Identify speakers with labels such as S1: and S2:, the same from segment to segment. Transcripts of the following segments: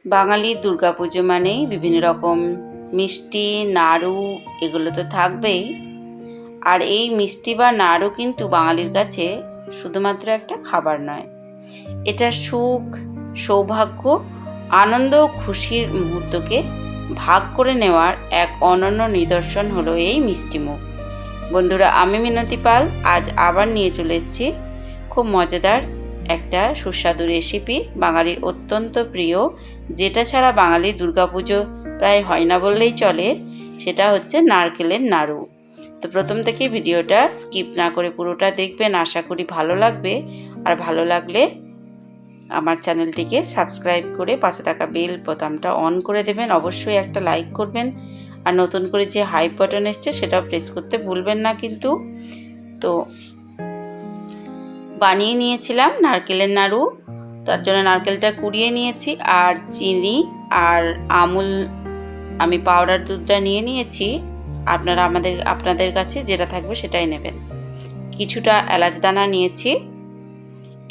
S1: বাঙালির দুর্গাপুজো মানেই বিভিন্ন রকম মিষ্টি, নাড়ু এগুলো তো থাকবেই। আর এই মিষ্টি বা নাড়ু কিন্তু বাঙালির কাছে শুধুমাত্র একটা খাবার নয়, এটা সুখ, সৌভাগ্য, আনন্দ ও খুশির মুহূর্তকে ভাগ করে নেওয়ার এক অনন্য নিদর্শন হলো এই মিষ্টিমুখ। বন্ধুরা, আমি মিনতি পাল আজ আবার নিয়ে চলে এসেছি খুব মজাদার একটা সুস্বাদু রেসিপি, বাঙালির অত্যন্ত প্রিয়, যেটা ছাড়া বাঙালির দুর্গাপুজো প্রায় হয় না বললেই চলে। সেটা হচ্ছে নারকেলের নাড়ু। তো প্রথম থেকে ভিডিওটা স্কিপ না করে পুরোটা দেখবেন, আশা করি ভালো লাগবে। আর ভালো লাগলে আমার চ্যানেলটিকে সাবস্ক্রাইব করে পাশে থাকা বেল বোতামটা অন করে দেবেন, অবশ্যই একটা লাইক করবেন। আর নতুন করে যে হাইপ বাটন এসছে সেটাও প্রেস করতে ভুলবেন না কিন্তু। তো বানিয়ে নিয়েছিলাম নারকেলের নাড়ু, তার জন্য নারকেলটা কুড়িয়ে নিয়েছি, আর চিনি আর আমুল আমি পাউডার দুধটা নিয়ে নিয়েছি। আপনাদের কাছে যেটা থাকবে সেটাই নেবেন। কিছুটা এলাচ দানা নিয়েছি।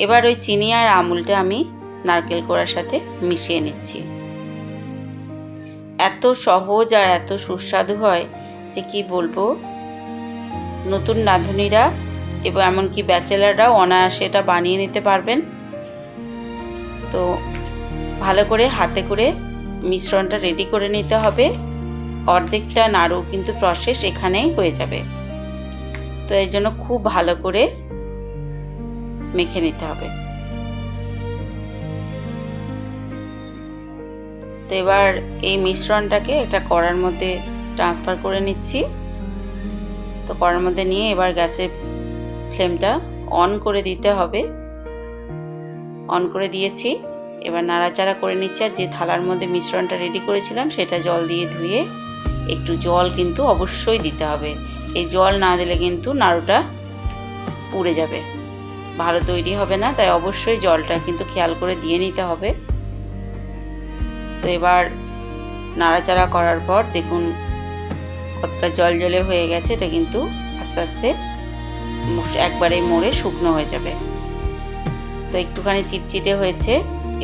S1: এবার ওই চিনি আর আমুলটা আমি নারকেল কোড়ার সাথে মিশিয়ে নিচ্ছি। এত সহজ আর এত সুস্বাদু হয় যে কি বলবো। নতুন রাঁধুনিরা এবং এমনকি ব্যাচেলাররাও অনায়াসে এটা বানিয়ে নিতে পারবেন। তো ভালো করে হাতে করে মিশ্রণটা রেডি করে নিতে হবে। অর্ধেকটা নাড়ু কিন্তু প্রসেস এখানেই হয়ে যাবে। তো এর জন্য খুব ভালো করে মেখে নিতে হবে। তো এবার এই মিশ্রণটাকে একটা কড়ার মধ্যে ট্রান্সফার করে নিচ্ছি। তো কড়ার মধ্যে নিয়ে এবার গ্যাসের ফ্লেমটা অন করে দিতে হবে। অন করে দিয়েছি। এবার নাড়াচাড়া করে নিচ্ছি। আর যে থালার মধ্যে মিশ্রণটা রেডি করেছিলাম সেটা জল দিয়ে ধুয়ে, একটু জল কিন্তু অবশ্যই দিতে হবে। এই জল না দিলে কিন্তু নাড়ুটা পুড়ে যাবে, ভালো তৈরি হবে না। তাই অবশ্যই জলটা কিন্তু খেয়াল করে দিয়ে নিতে হবে। তো এবার নাড়াচাড়া করার পর দেখুন কতটা জল জলে হয়ে গেছে। এটা কিন্তু আস্তে আস্তে একবারে মরে শুকনো হয়ে যাবে। তো একটুখানি চিটচিটে হয়েছে।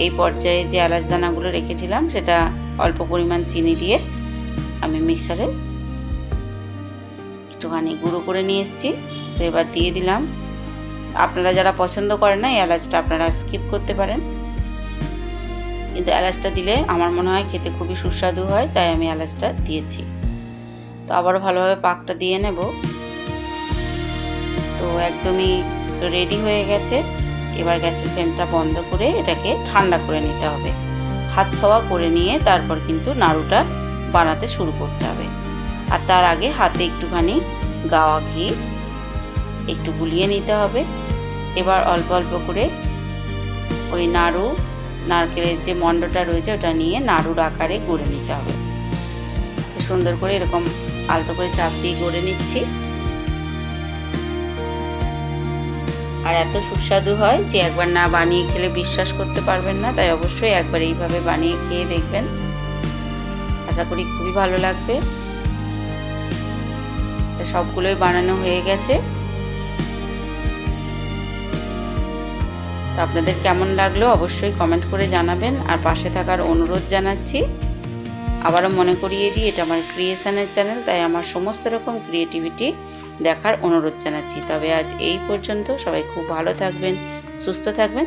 S1: এই পর্যায়ে যে এলাচ দানাগুলো রেখেছিলাম সেটা অল্প পরিমাণ চিনি দিয়ে আমি মিক্সারে একটুখানি গুঁড়ো করে নিয়ে এসেছি। তো এবার দিয়ে দিলাম। আপনারা যারা পছন্দ করেন না এই এলাচটা আপনারা স্কিপ করতে পারেন, কিন্তু এলাচটা দিলে আমার মনে হয় খেতে খুবই সুস্বাদু হয়, তাই আমি এলাচটা দিয়েছি। তো আবারও ভালোভাবে পাকটা দিয়ে নেব। তো একদমই রেডি হয়ে গেছে। এবার গ্যাসের ফ্লেমটা বন্ধ করে এটাকে ঠান্ডা করে নিতে হবে। হাত ছোঁয়া করে নিয়ে তারপর কিন্তু নাড়ুটা বানাতে শুরু করতে হবে। আর তার আগে হাতে একটুখানি গাওয়া ঘি একটু গুলিয়ে নিতে হবে। এবার অল্প অল্প করে ওই নারকেলের যে মণ্ডটা রয়েছে ওটা নিয়ে নাড়ুর আকারে গড়ে নিতে হবে। সুন্দর করে এরকম আলতো করে চাপ দিয়ে গড়ে নিচ্ছি। আর এত সুস্বাদু হয় যে একবার না বানিয়ে খেলে বিশ্বাস করতে পারবেন না। তাই অবশ্যই একবার এইভাবে বানিয়ে খেয়ে দেখবেন, আশা করি খুবই ভালো লাগবে। সবগুলোই বানানো হয়ে গেছে। তো আপনাদের কেমন লাগলো অবশ্যই কমেন্ট করে জানাবেন। আর পাশে থাকার অনুরোধ জানাচ্ছি। আবারও মনে করিয়ে দিই, এটা আমার ক্রিয়েশনের চ্যানেল, তাই আমার সমস্ত রকম ক্রিয়েটিভিটি দেখার অনুরোধ জানাচ্ছি। তবে আজ এই পর্যন্ত। সবাই খুব ভালো থাকবেন, সুস্থ থাকবেন।